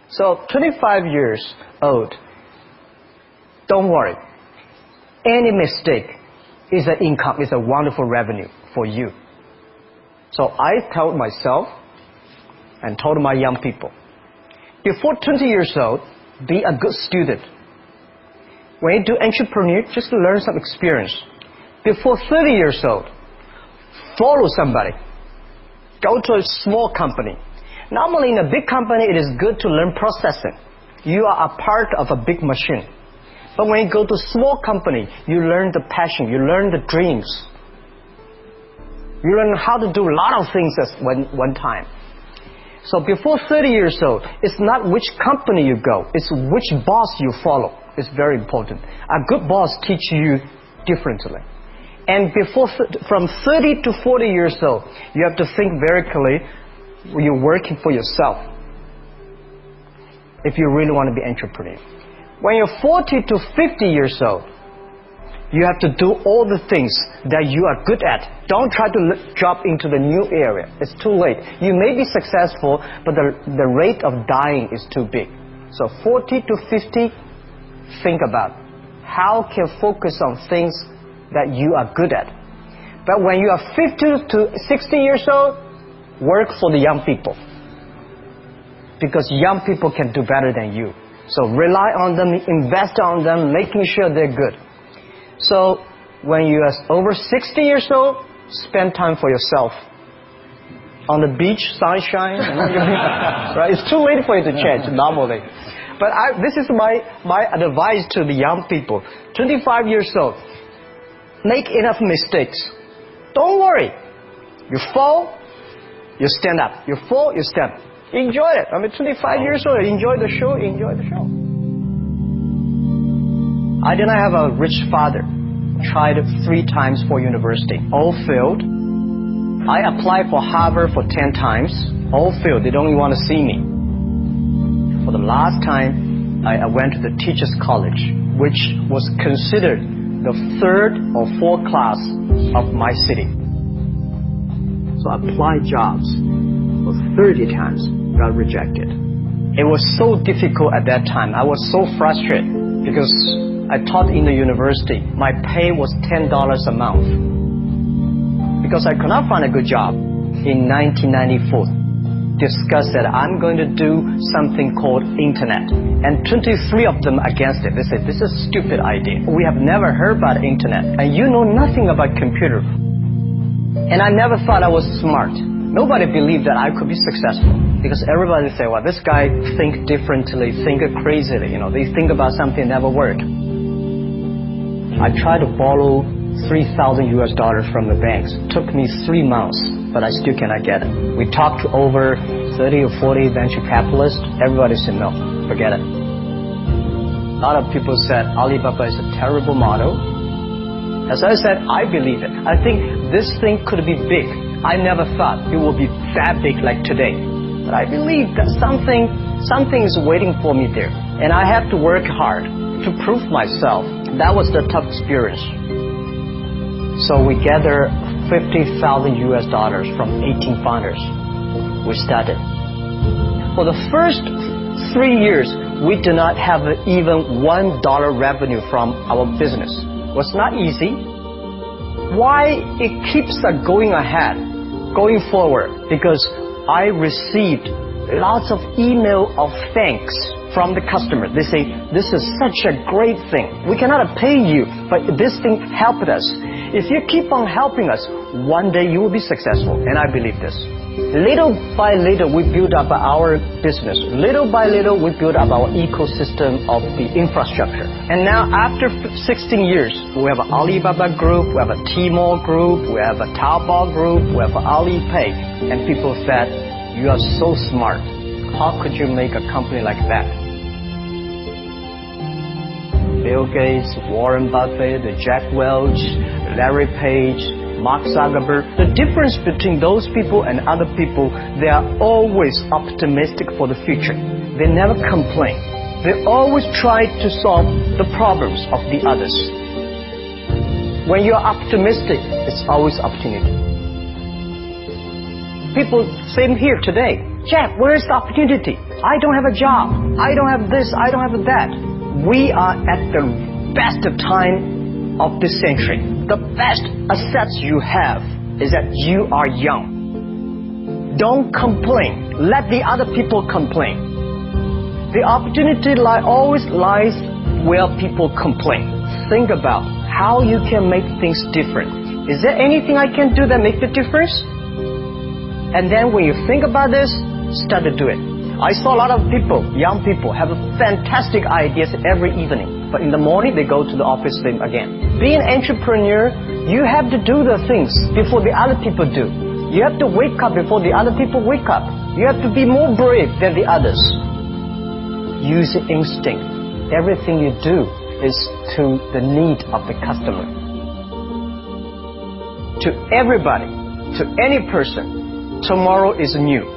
So 25 years old, don't worry. Any mistake is an income, is a wonderful revenue for you. So I told myself and told my young people, before 20 years old, be a good student. When you do entrepreneur, just learn some experience. Before 30 years old, follow somebody. Go to a small company. Normally in a big company, it is good to learn processing. You are a part of a big machine. But when you go to a small company, you learn the passion, you learn the dreams. You learn how to do a lot of things at one time. So before 30 years old, it's not which company you go, it's which boss you follow. It's very important. A good boss teaches you differently. And from 30 to 40 years old, you have to think very clearly, you're working for yourself if you really want to be an entrepreneur. When you're 40 to 50 years old, you have to do all the things that you are good at. Don't try to jump into the new area. It's too late. You may be successful, but the rate of dying is too big. So 40 to 50, think about how can focus on things that you are good at. But when you are 50 to 60 years old, work for the young people. Because young people can do better than you. So rely on them, invest on them, making sure they're good. So when you are over 60 years old, spend time for yourself. On the beach, sunshine. Right? It's too late for you to change normally. But this is my advice to the young people. 25 years old, make enough mistakes. Don't worry. You fall, you stand up. You fall, you stand up. Enjoy it. 25 years old, enjoy the show, enjoy the show. I did not have a rich father. Tried 3 times for university. All failed. I applied for Harvard for 10 times. All failed. They don't even want to see me. For the last time, I went to the teacher's college, which was considered the 3rd or 4th class of my city. So I applied jobs for 30 times, got rejected. It was so difficult at that time. I was so frustrated because I taught in the university. My pay was $10 a month. Because I could not find a good job in 1994. Discussed that I'm going to do something called internet. And 23 of them against it. They said, this is a stupid idea. We have never heard about internet. And you know nothing about computer. And I never thought I was smart. Nobody believed that I could be successful. Because everybody say, well, this guy think differently, think crazily. They think about something that never worked. I tried to borrow $3,000 from the banks. Took me 3 months, but I still cannot get it. We talked to over 30 or 40 venture capitalists. Everybody said, no, forget it. A lot of people said Alibaba is a terrible model. As I said, I believe it. I think this thing could be big. I never thought it would be that big like today. But I believe that something is waiting for me there. And I have to work hard to prove myself. That was the tough experience. So we gathered $50,000 from 18 founders. We started. For the first 3 years, we did not have even $1 revenue from our business. It was not easy. Why it keeps going ahead, going forward? Because I received lots of email of thanks from the customer. They say, this is such a great thing. We cannot pay you, but this thing helped us. If you keep on helping us, one day you will be successful. And I believe this. Little by little, we build up our business. Little by little, we build up our ecosystem of the infrastructure. And now, after 16 years, we have an Alibaba Group, we have a Tmall Group, we have a Taobao Group, we have Alipay. And people said, you are so smart. How could you make a company like that? Bill Gates, Warren Buffett, Jack Welch, Larry Page, Mark Zuckerberg. The difference between those people and other people, they are always optimistic for the future. They never complain. They always try to solve the problems of the others. When you're optimistic, it's always opportunity. People, same here today. Jeff, where is the opportunity? I don't have a job. I don't have this. I don't have that. We are at the best time of this century. The best assets you have is that you are young. Don't complain. Let the other people complain. The opportunity always lies where people complain. Think about how you can make things different. Is there anything I can do that makes a difference? And then when you think about this, start to do it. I saw a lot of people, young people, have fantastic ideas every evening. But in the morning, they go to the office again. Being an entrepreneur, you have to do the things before the other people do. You have to wake up before the other people wake up. You have to be more brave than the others. Use instinct. Everything you do is to the need of the customer. To everybody, to any person, tomorrow is new.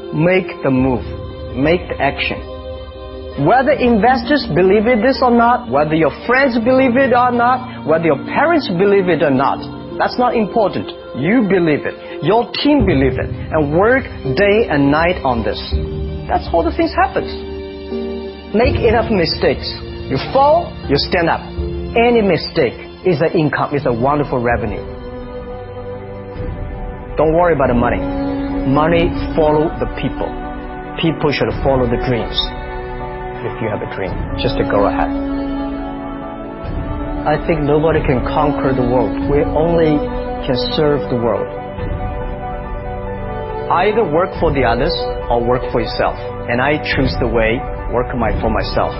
Make the move. Make the action. Whether investors believe it this or not, whether your friends believe it or not, whether your parents believe it or not, that's not important. You believe it. Your team believe it. And work day and night on this. That's how the things happens. Make enough mistakes. You fall, you stand up. Any mistake is an income, is a wonderful revenue. Don't worry about the money. Money follow the people. People should follow the dreams. If you have a dream, just to go ahead. I think nobody can conquer the world. We only can serve the world. Either work for the others or work for yourself. And I choose the way, work for myself.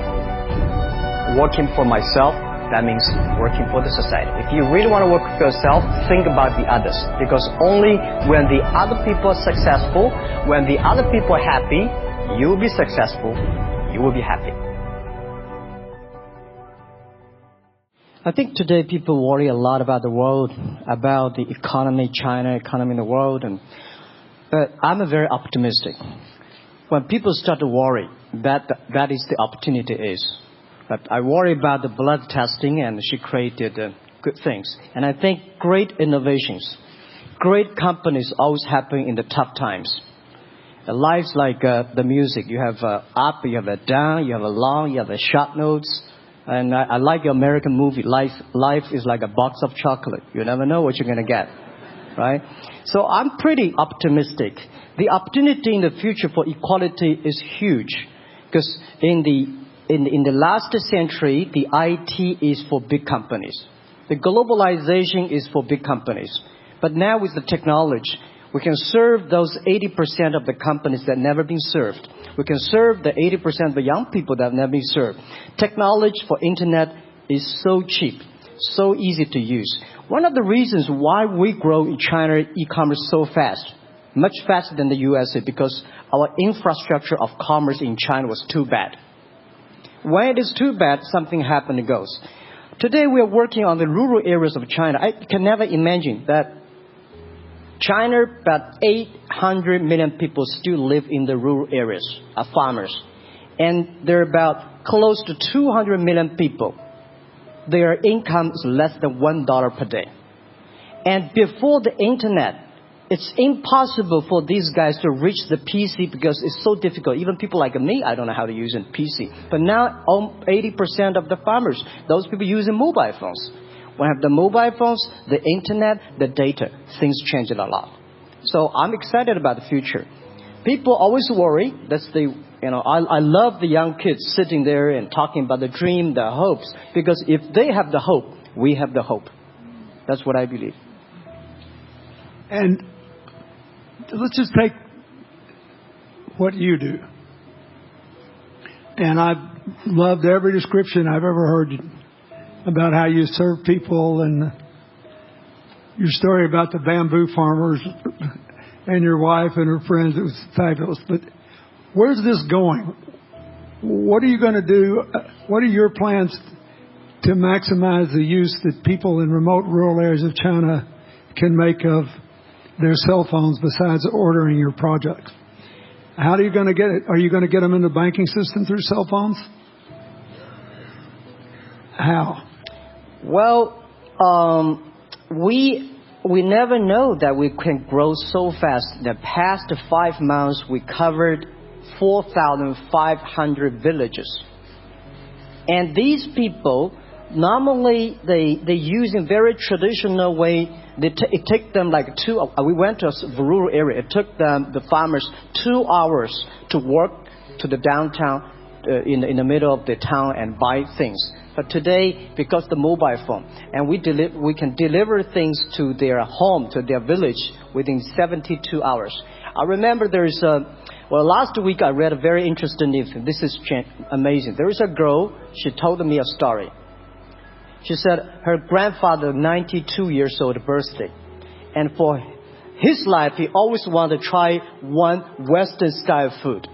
Working for myself, that means working for the society. If you really want to work for yourself, think about the others. Because only when the other people are successful, when the other people are happy, you will be successful, you will be happy. I think today people worry a lot about the world, about the economy, China, economy in the world. But I'm very optimistic. When people start to worry, that is the opportunity is. But I worry about the blood testing, and she created good things. And I think great innovations, great companies always happen in the tough times. Life's like the music. You have up, you have a down, you have a long, you have a short notes. And I like the American movie. Life is like a box of chocolate. You never know what you're going to get, right? So I'm pretty optimistic. The opportunity in the future for equality is huge, because in the last century, the IT is for big companies. The globalization is for big companies. But now with the technology, we can serve those 80% of the companies that never been served. We can serve the 80% of the young people that have never been served. Technology for internet is so cheap, so easy to use. One of the reasons why we grow in China e-commerce so fast, much faster than the USA, because our infrastructure of commerce in China was too bad. When it is too bad, something happens and goes. Today we are working on the rural areas of China. I can never imagine that China, about 800 million people still live in the rural areas, are farmers. And there are about close to 200 million people. Their income is less than $1 per day. And before the internet, it's impossible for these guys to reach the PC because it's so difficult. Even people like me, I don't know how to use a PC. But now 80% of the farmers, those people using mobile phones. When I have the mobile phones, the internet, the data, things change a lot. So I'm excited about the future. People always worry. I love the young kids sitting there and talking about the dream, the hopes. Because if they have the hope, we have the hope. That's what I believe. And let's just take what you do. And I've loved every description I've ever heard about how you serve people, and your story about the bamboo farmers and your wife and her friends. It was fabulous. But where's this going? What are you going to do? What are your plans to maximize the use that people in remote rural areas of China can make of their cell phones besides ordering your products? How are you going to get it? Are you going to get them in the banking system through cell phones? How? Well, we never know that we can grow so fast. The past 5 months, we covered 4,500 villages. And these people, normally they use in very traditional way. It took them like we went to a rural area. It took the farmers 2 hours to walk to the downtown in the middle of the town and buy things. But today, because the mobile phone, and we can deliver things to their home, to their village within 72 hours. I remember last week I read a very interesting news. This is amazing. There is a girl, she told me a story. She said her grandfather, 92 years old birthday. And for his life, he always wanted to try one Western style food.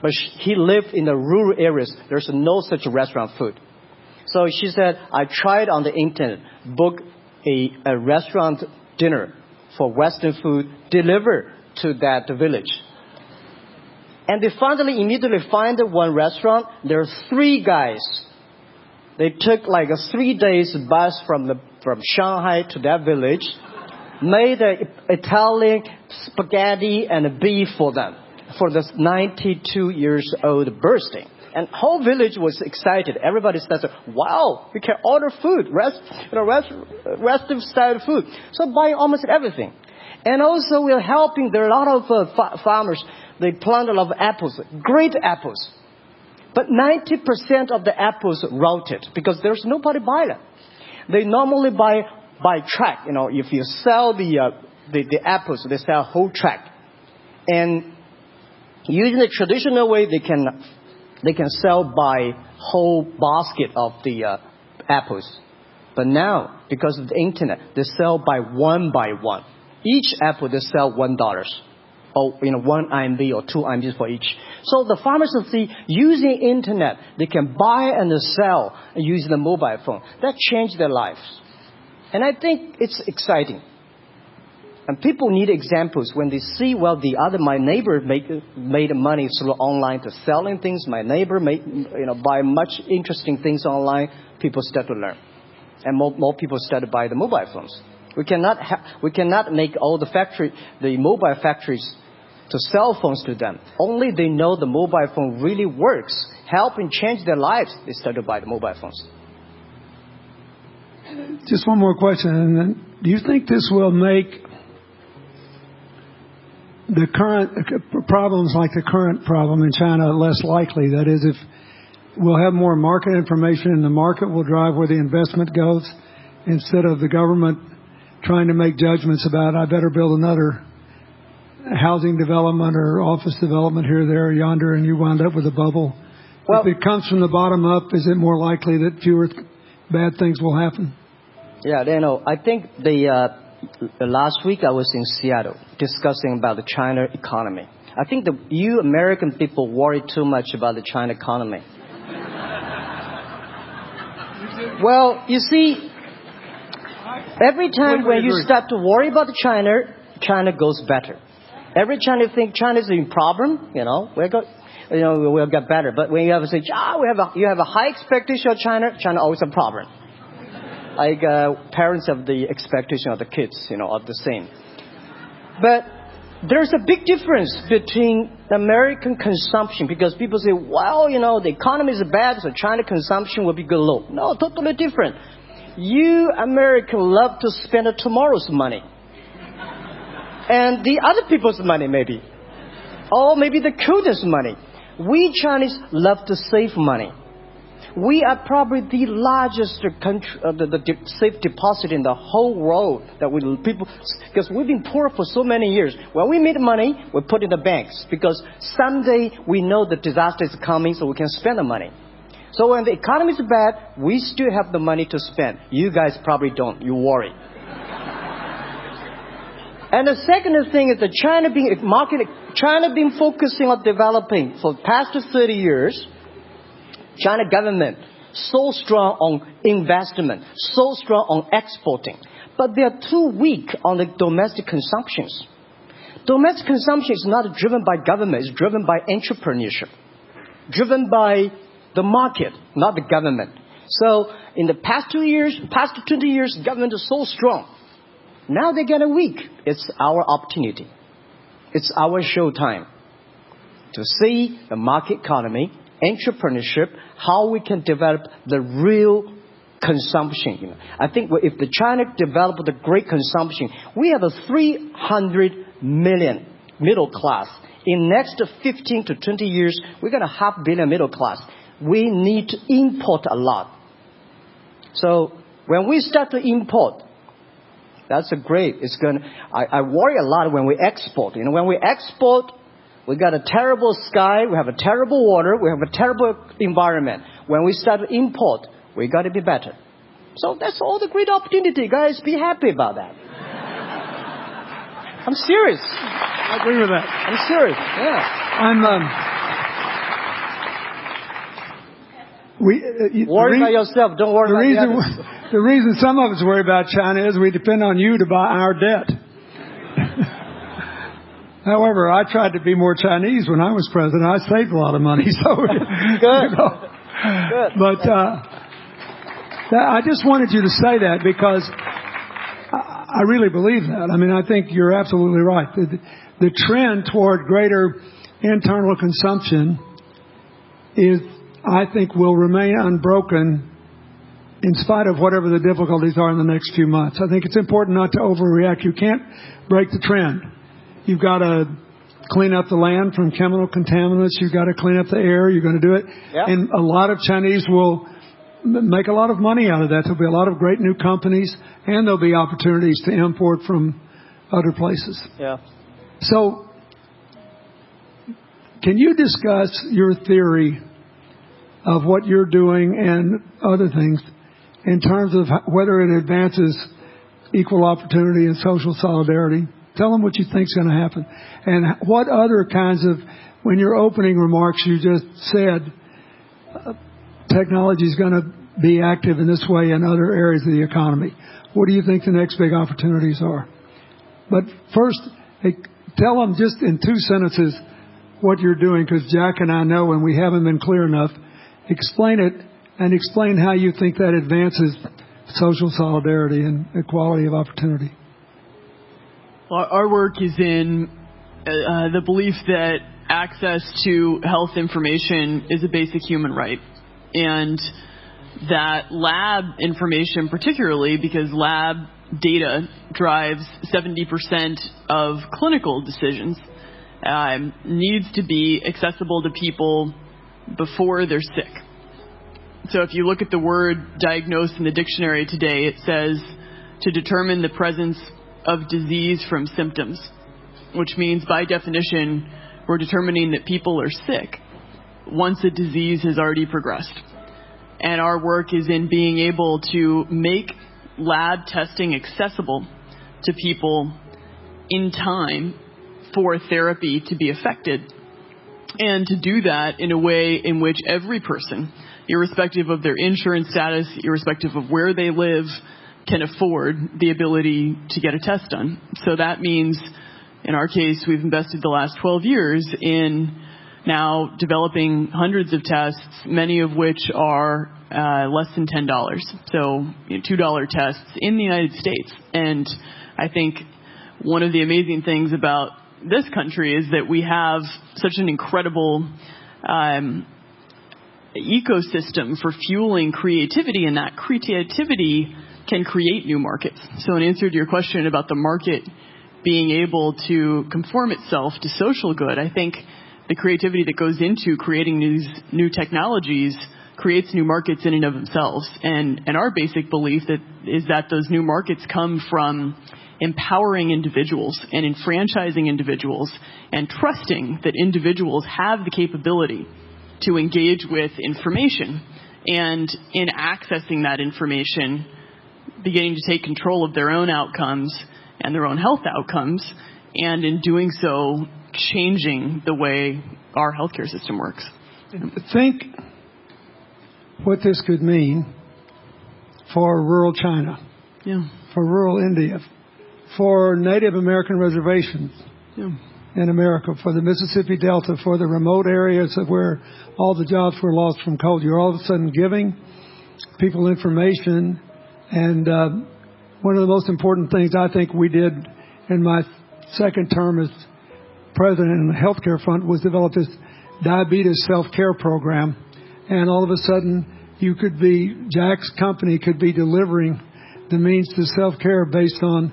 But he lived in the rural areas. There's no such restaurant food. So she said, I tried on the internet, book a restaurant dinner for Western food, delivered to that village. And they finally immediately find one restaurant. There are 3 guys. They took like a 3 days bus from Shanghai to that village, made Italian spaghetti and beef for them for this 92 years old birthday. And whole village was excited. Everybody said, wow, we can order food, Western style food. So buying almost everything. And also we're helping, there are a lot of farmers, they plant a lot of apples, great apples. But 90% of the apples rotted because there's nobody buy them. They normally buy track. If you sell the apples, they sell whole track. And using the traditional way, they can sell by whole basket of the apples. But now, because of the internet, they sell by one. Each apple they sell $1. Or 1 RMB or 2 RMB for each. So the farmers will see using internet, they can buy and sell using the mobile phone. That changed their lives. And I think it's exciting. And people need examples when they see, my neighbor made money through online to selling things. My neighbor buy much interesting things online. People start to learn. And more people start to buy the mobile phones. We cannot make all the mobile factories to sell phones to them. Only they know the mobile phone really works, helping change their lives, they start to buy the mobile phones. Just one more question. Do you think this will make the current problems like the current problem in China less likely? That is, if we'll have more market information and the market will drive where the investment goes instead of the government trying to make judgments about, I better build another housing development or office development here, there, or yonder, and you wind up with a bubble. If it comes from the bottom up, is it more likely that fewer bad things will happen? Yeah, I think the last week I was in Seattle discussing about the China economy. I think you American people worry too much about the China economy. Well, you see, every time when you start to worry about China goes better. Every time you think China is in problem, we'll get better. But when you have to say, you have a high expectation of China always a problem. Like parents have the expectation of the kids, are the same. But there's a big difference between American consumption because people say, the economy is bad, so China consumption will be good low. No, totally different. You Americans love to spend tomorrow's money. And the other people's money, maybe. Or maybe the children's money. We Chinese love to save money. We are probably the largest country, the safe deposit in the whole world. Because we've been poor for so many years. When we make money, we put in the banks. Because someday we know the disaster is coming, so we can spend the money. So when the economy is bad, we still have the money to spend. You guys probably don't. You worry. And the second thing is that China being focusing on developing for the past 30 years. China government so strong on investment, so strong on exporting. But they are too weak on the domestic consumptions. Domestic consumption is not driven by government, it's driven by entrepreneurship. Driven by the market, not the government. So in the past 20 years, government is so strong. Now they get weak. It's our opportunity. It's our show time. to see the market economy, entrepreneurship, how we can develop the real consumption. I think if the China developed the great consumption, we have a 300 million middle class. In next 15 to 20 years, we're going to have 500 million middle class. We need to import a lot. So when we start to import, that's a great. I worry a lot when we export. When we export, we got a terrible sky, we have a terrible water, we have a terrible environment. When we start to import, we got to be better. So that's all the great opportunity, guys. Be happy about that. I'm serious. I agree with that. I'm serious. Yeah. Worry about yourself. Don't worry about the others. The reason some of us worry about China is we depend on you to buy our debt. However, I tried to be more Chinese when I was president. I saved a lot of money. So good. Good. But I just wanted you to say that because I really believe that. I mean, I think you're absolutely right. The trend toward greater internal consumption I think, will remain unbroken in spite of whatever the difficulties are in the next few months. I think it's important not to overreact. You can't break the trend. You've got to clean up the land from chemical contaminants. You've got to clean up the air. You're going to do it. Yep. And a lot of Chinese will make a lot of money out of that. There'll be a lot of great new companies, and there'll be opportunities to import from other places. Yeah. So, can you discuss your theory of what you're doing and other things in terms of whether it advances equal opportunity and social solidarity? Tell them what you think is going to happen. And what other kinds of, when your opening remarks you just said, technology is going to be active in this way in other areas of the economy. What do you think the next big opportunities are? But first, tell them just in 2 sentences what you're doing, because Jack and I know, and we haven't been clear enough. Explain it, and explain how you think that advances social solidarity and equality of opportunity. Well, our work is in the belief that access to health information is a basic human right. And that lab information, particularly because lab data drives 70% of clinical decisions, needs to be accessible to people before they're sick. So if you look at the word diagnosed in the dictionary today, it says to determine the presence of disease from symptoms, which means by definition, we're determining that people are sick once a disease has already progressed. And our work is in being able to make lab testing accessible to people in time for therapy to be effective, and to do that in a way in which every person, irrespective of their insurance status, irrespective of where they live, can afford the ability to get a test done. So that means, in our case, we've invested the last 12 years in now developing hundreds of tests, many of which are less than $10. So $2 tests in the United States. And I think one of the amazing things about this country is that we have such an incredible ecosystem for fueling creativity, and that creativity can create new markets. So in answer to your question about the market being able to conform itself to social good, I think the creativity that goes into creating these new technologies creates new markets in and of themselves. And our basic belief is that those new markets come from empowering individuals and enfranchising individuals and trusting that individuals have the capability to engage with information, and in accessing that information, beginning to take control of their own outcomes and their own health outcomes, and in doing so, changing the way our healthcare system works. Think what this could mean for rural China, for rural India, for Native American reservations in America, for the Mississippi Delta, for the remote areas of where all the jobs were lost from coal. You're all of a sudden giving people information. And one of the most important things I think we did in my second term as president in the healthcare front, was develop this diabetes self-care program. And all of a sudden, Jack's company could be delivering the means to self-care based on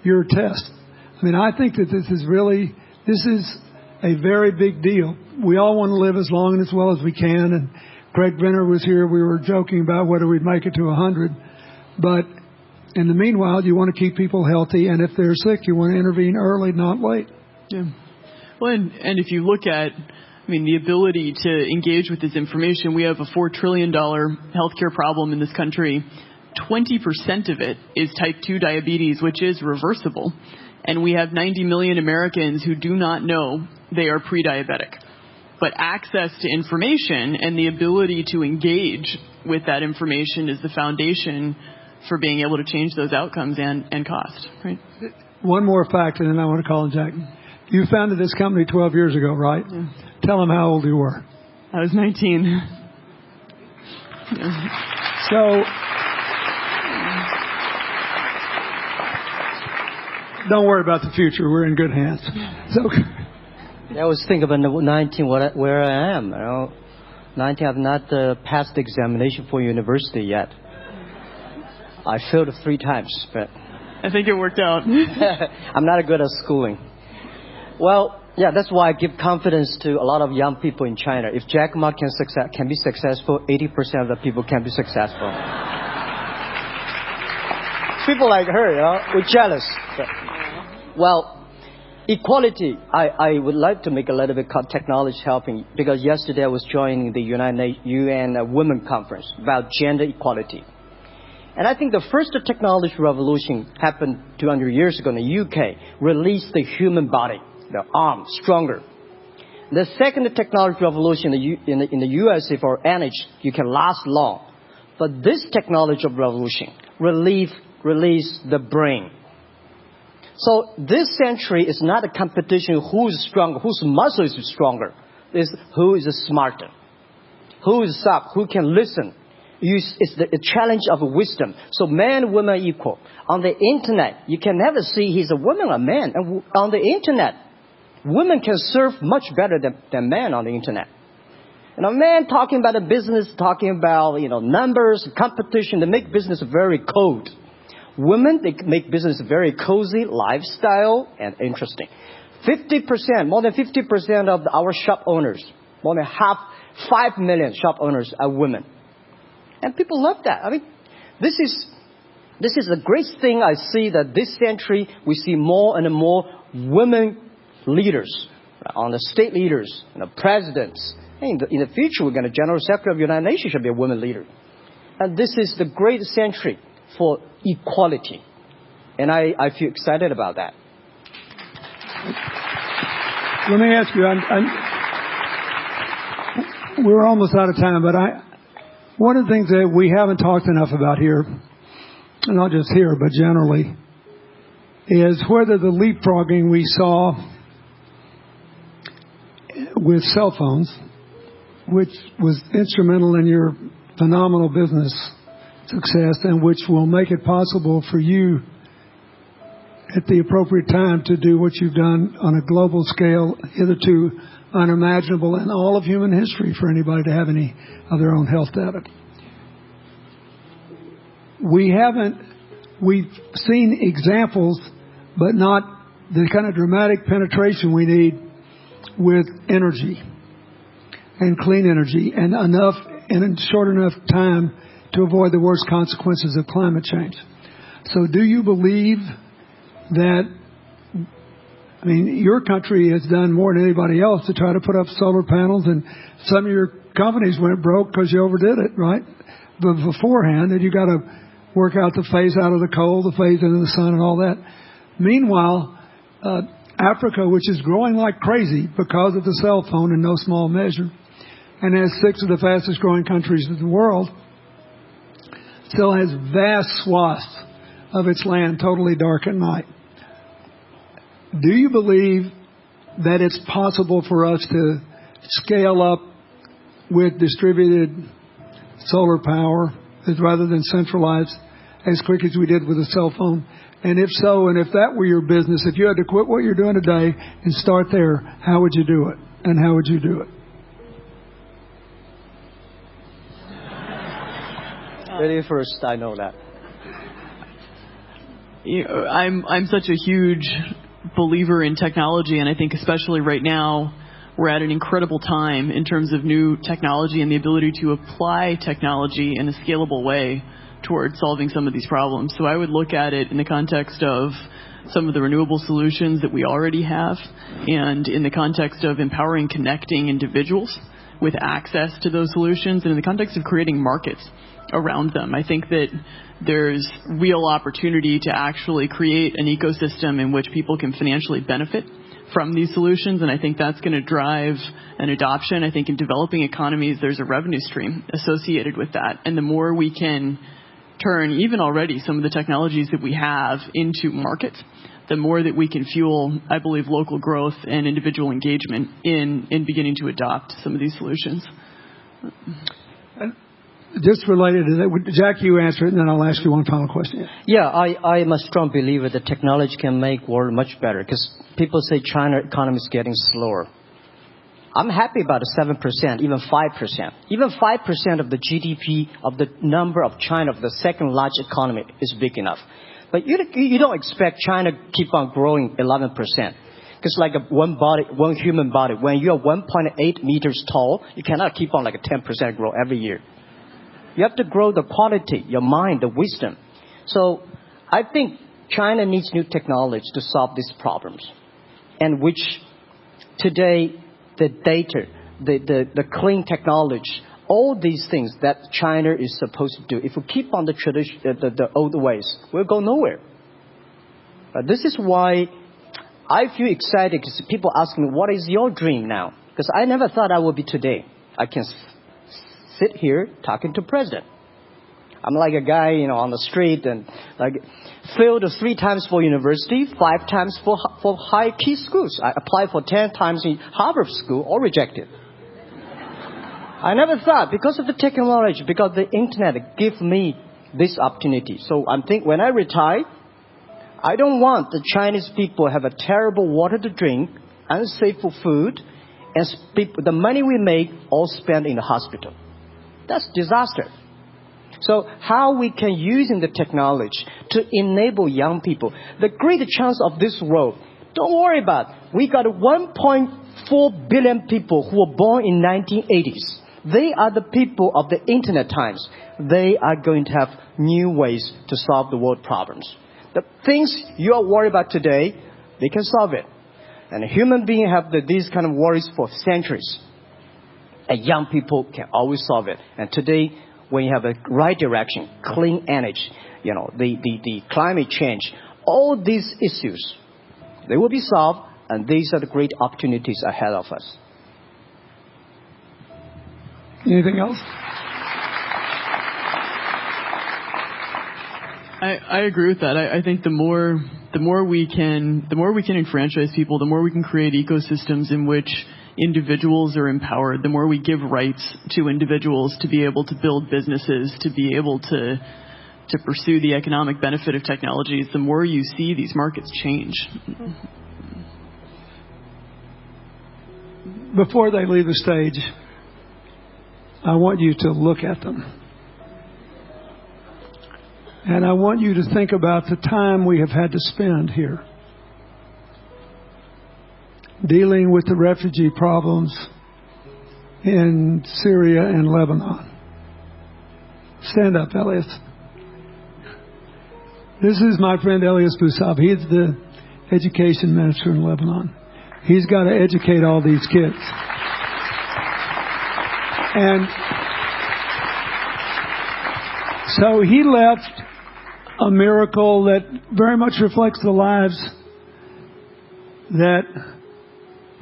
your test. I mean, I think that this is a very big deal. We all want to live as long and as well as we can. And Craig Venner was here. We were joking about whether we'd make it to 100. But in the meanwhile, you want to keep people healthy. And if they're sick, you want to intervene early, not late. Yeah. Well, and if you look at, the ability to engage with this information, we have a $4 trillion healthcare problem in this country. 20% of it is type 2 diabetes, which is reversible. And we have 90 million Americans who do not know they are pre-diabetic. But access to information and the ability to engage with that information is the foundation for being able to change those outcomes and cost. Right? One more fact, and then I want to call on Jack. You founded this company 12 years ago, right? Yeah. Tell them how old you were. I was 19. Yeah. So, don't worry about the future. We're in good hands. So, I was thinking about 19, where I am. 19, I've not passed the examination for university yet. I failed 3 times, but I think it worked out. I'm not good at schooling. Well, yeah, that's why I give confidence to a lot of young people in China. If Jack Ma can be successful, 80% of the people can be successful. People like her, we're jealous. Well, equality, I would like to make a little bit of technology helping, because yesterday I was joining the UN Women Conference about gender equality. And I think the first technology revolution happened 200 years ago in the UK, released the human body, the arm, stronger. The second technology revolution in the USA for energy, you can last long. But this technology revolution released the brain. So this century is not a competition who's stronger, whose muscle is stronger. It's who is smarter, who is up, who can listen. It's the challenge of wisdom. So men and women are equal. On the internet, you can never see he's a woman or a man. And on the internet, women can serve much better than men on the internet. And a man talking about a business, talking about numbers, competition, they make business very cold. Women, they make business very cozy, lifestyle, and interesting. 50%, more than 50% of our shop owners, more than 5 million shop owners are women. And people love that. This is a great thing. I see that this century we see more and more women leaders, on the state leaders, presidents. In the future, we're going to General Secretary of the United Nations should be a woman leader. And this is the great century for equality. And I feel excited about that. Let me ask you, we're almost out of time, but one of the things that we haven't talked enough about here, and not just here, but generally, is whether the leapfrogging we saw with cell phones, which was instrumental in your phenomenal business success and which will make it possible for you at the appropriate time to do what you've done on a global scale, hitherto unimaginable in all of human history for anybody to have any of their own health data. We've seen examples, but not the kind of dramatic penetration we need with energy and clean energy and enough in a short enough time to avoid the worst consequences of climate change. So do you believe that, your country has done more than anybody else to try to put up solar panels, and some of your companies went broke because you overdid it, right? But beforehand, and you got to work out the phase out of the coal, the phase into the sun and all that. Meanwhile, Africa, which is growing like crazy because of the cell phone in no small measure, and has 6 of the fastest growing countries in the world, still has vast swaths of its land totally dark at night. Do you believe that it's possible for us to scale up with distributed solar power rather than centralized as quick as we did with the cell phone? And if so, and if that were your business, if you had to quit what you're doing today and start there, how would you do it? And how would you do it? Really first, I know that. I'm such a huge believer in technology, and I think especially right now, we're at an incredible time in terms of new technology and the ability to apply technology in a scalable way towards solving some of these problems. So I would look at it in the context of some of the renewable solutions that we already have, and in the context of empowering, connecting individuals with access to those solutions, and in the context of creating markets around them. I think that there's real opportunity to actually create an ecosystem in which people can financially benefit from these solutions, and I think that's going to drive an adoption. I think in developing economies, there's a revenue stream associated with that, and the more we can turn even already some of the technologies that we have into markets, the more that we can fuel, I believe, local growth and individual engagement in beginning to adopt some of these solutions. Just related to that, Jack, you answer it, and then I'll ask you one final question. Yeah, I am a strong believer that technology can make world much better, because people say China economy is getting slower. I'm happy about the 7%, even 5%. Even 5% of the GDP of the number of China, of the second largest economy, is big enough. But you don't expect China to keep on growing 11%. Because like one human body, when you're 1.8 meters tall, you cannot keep on like a 10% growth every year. You have to grow the quality, your mind, the wisdom. So I think China needs new technology to solve these problems. And which today, the data, the clean technology, all these things that China is supposed to do, if we keep on the tradition, the old ways, we'll go nowhere. This is why I feel excited, because people ask me, what is your dream now? Because I never thought I would be today. I can sit here talking to president. I'm like a guy, on the street, and like failed 3 times for university, 5 times for high key schools. I applied for 10 times in Harvard school, all rejected. I never thought, because of the technology, because the internet give me this opportunity. So I'm thinking, when I retire, I don't want the Chinese people have a terrible water to drink, unsafe food, and the money we make all spent in the hospital. That's disaster. So how we can using the technology to enable young people, the great chance of this world, don't worry about it. We got 1.4 billion people who were born in 1980s. They are the people of the internet times. They are going to have new ways to solve the world problems. The things you are worried about today, they can solve it. And human beings have these kind of worries for centuries. And young people can always solve it. And today, when you have a right direction, clean energy, the climate change, all these issues, they will be solved, and these are the great opportunities ahead of us. Anything else? I agree with that. I think the more we can enfranchise people, the more we can create ecosystems in which individuals are empowered, the more we give rights to individuals to be able to build businesses, to be able to pursue the economic benefit of technologies, the more you see these markets change. Before they leave the stage, I want you to look at them. And I want you to think about the time we have had to spend here dealing with the refugee problems in Syria and Lebanon. Stand up, Elias. This is my friend Elias Bousab. He's the education minister in Lebanon. He's got to educate all these kids. And so he left a miracle that very much reflects the lives that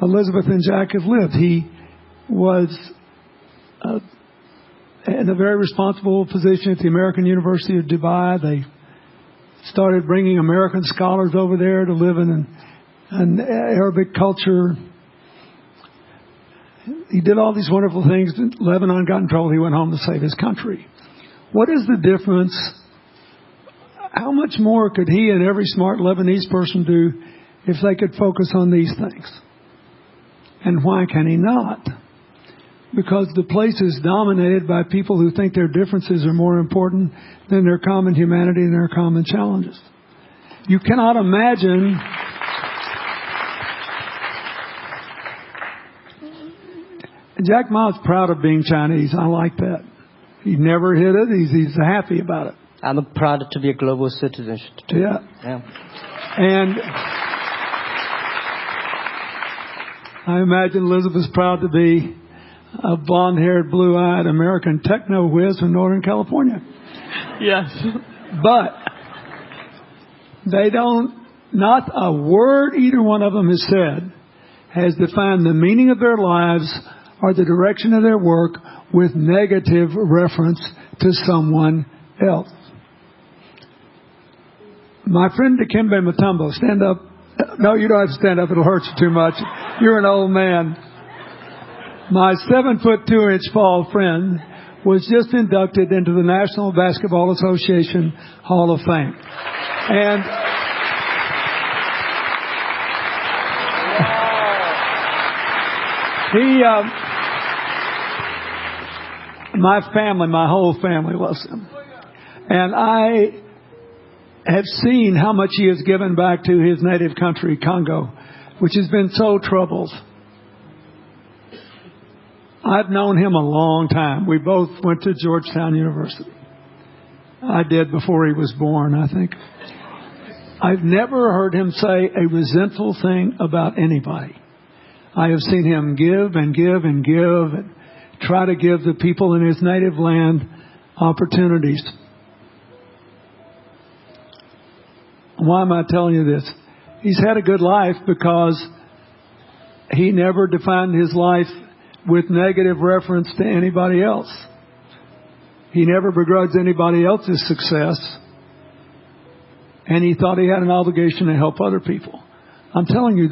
Elizabeth and Jack have lived. He was in a very responsible position at the American University of Dubai. They started bringing American scholars over there to live in an Arabic culture. He did all these wonderful things. Lebanon got in trouble. He went home to save his country. What is the difference? how much more could he and every smart Lebanese person do if they could focus on these things? And why can he not? Because the place is dominated by people who think their differences are more important than their common humanity and their common challenges. You cannot imagine Jack Ma's proud of being Chinese. I like that. He never hid it. He's happy about it. I'm proud to be a global citizen. Yeah. And I imagine Elizabeth's proud to be a blonde-haired, blue-eyed American techno whiz from Northern California. Yes. But they not a word either one of them has said has defined the meaning of their lives or the direction of their work with negative reference to someone else. My friend Dikembe Mutombo, stand up. No, you don't have to stand up. It'll hurt you too much. You're an old man. My 7'2" tall friend was just inducted into the National Basketball Association Hall of Fame. And my whole family loves him. And I have seen how much he has given back to his native country, Congo, which has been so troubled. I've known him a long time. We both went to Georgetown University. I did before he was born, I think. I've never heard him say a resentful thing about anybody. I have seen him give and give and give and try to give the people in his native land opportunities. Why am I telling you this? He's had a good life because he never defined his life with negative reference to anybody else. He never begrudged anybody else's success. And he thought he had an obligation to help other people. I'm telling you,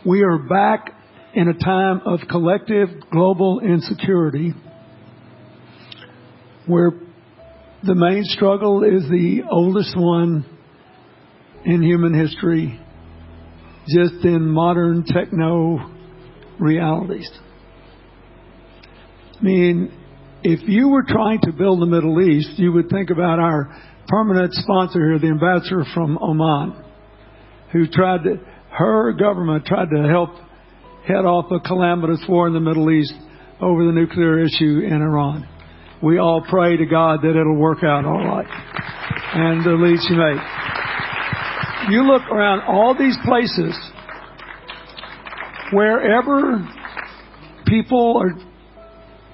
we are back in a time of collective global insecurity where the main struggle is the oldest one in human history, just in modern techno realities. I mean, if you were trying to build the Middle East, you would think about our permanent sponsor here, the ambassador from Oman, who her government tried to help head off a calamitous war in the Middle East over the nuclear issue in Iran. We all pray to God that it'll work out all right. And the lead she made. You look around all these places, wherever people are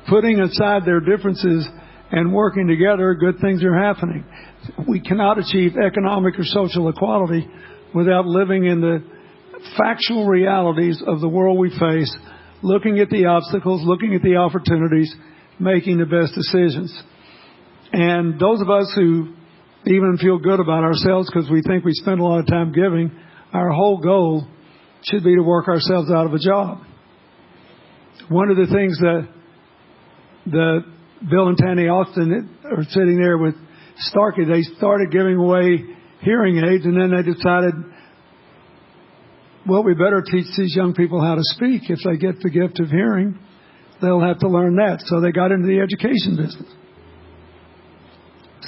putting aside their differences and working together, good things are happening. We cannot achieve economic or social equality without living in the factual realities of the world we face, looking at the obstacles, looking at the opportunities, making the best decisions. And those of us who even feel good about ourselves because we think we spend a lot of time giving, our whole goal should be to work ourselves out of a job. One of the things that Bill and Tanny Austin are sitting there with Starkey, they started giving away hearing aids, and then they decided, well, we better teach these young people how to speak. If they get the gift of hearing, they'll have to learn that. So they got into the education business.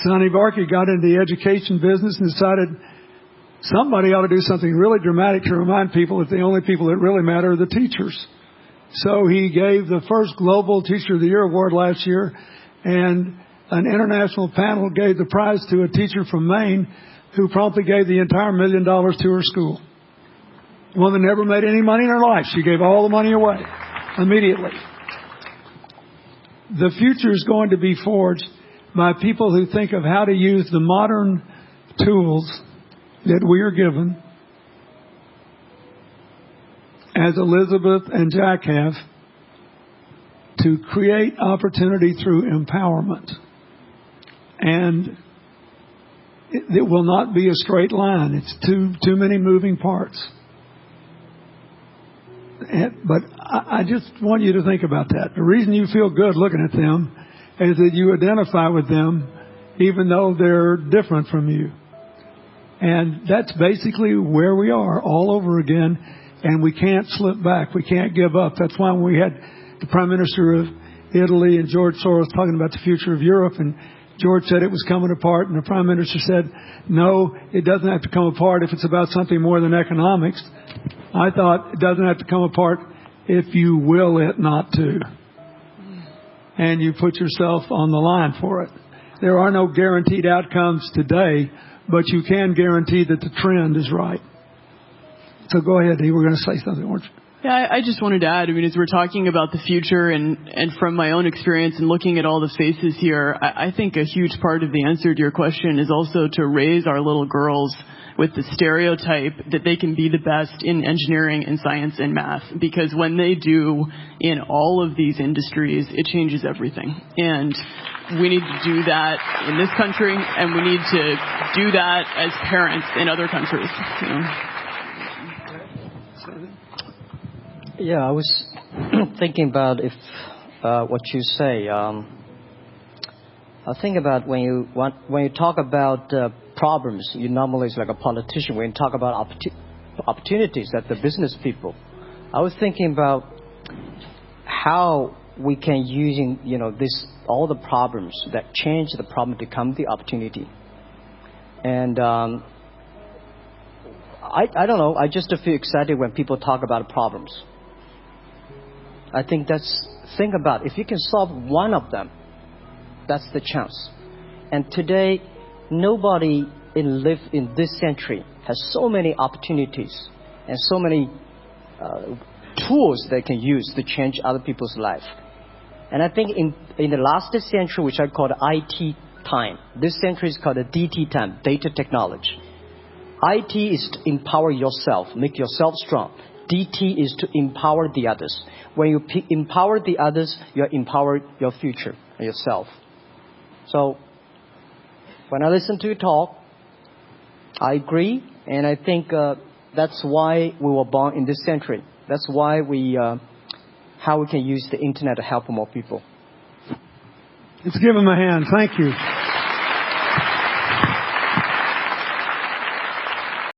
Sonny Barkey got into the education business and decided somebody ought to do something really dramatic to remind people that the only people that really matter are the teachers. So he gave the first Global Teacher of the Year award last year, and an international panel gave the prize to a teacher from Maine who promptly gave the entire $1 million to her school. The woman never made any money in her life. She gave all the money away immediately. The future is going to be forged by people who think of how to use the modern tools that we are given, as Elizabeth and Jack have, to create opportunity through empowerment. And it will not be a straight line. It's too many moving parts. But I just want you to think about that. The reason you feel good looking at them is that you identify with them even though they're different from you. And that's basically where we are all over again, and we can't slip back. We can't give up. That's why we had the Prime Minister of Italy and George Soros talking about the future of Europe, and George said it was coming apart, and the Prime Minister said, no, it doesn't have to come apart if it's about something more than economics. I thought it doesn't have to come apart if you will it not to. And you put yourself on the line for it. There are no guaranteed outcomes today, but you can guarantee that the trend is right. So go ahead, Dee. We're going to say something, weren't you? Yeah, I just wanted to add, as we're talking about the future and from my own experience and looking at all the faces here, I think a huge part of the answer to your question is also to raise our little girls with the stereotype that they can be the best in engineering and science and math, because when they do in all of these industries, it changes everything. And we need to do that in this country, and we need to do that as parents in other countries. Yeah, I was thinking about if what you say. I think about when you talk about problems, you normally is like a politician. When you talk about opportunities that the business people, I was thinking about how we can using this all the problems that change the problem become the opportunity. And I don't know. I just feel excited when people talk about problems. I think think about if you can solve one of them, that's the chance. And today, nobody live in this century has so many opportunities and so many tools they can use to change other people's life. And I think in the last century, which I call the IT time, this century is called the DT time, data technology. IT is to empower yourself, make yourself strong. DT is to empower the others. When you empower the others, you empower your future and yourself. So when I listen to you talk, I agree, and I think that's why we were born in this century. That's why how we can use the internet to help more people. Let's give them a hand. Thank you.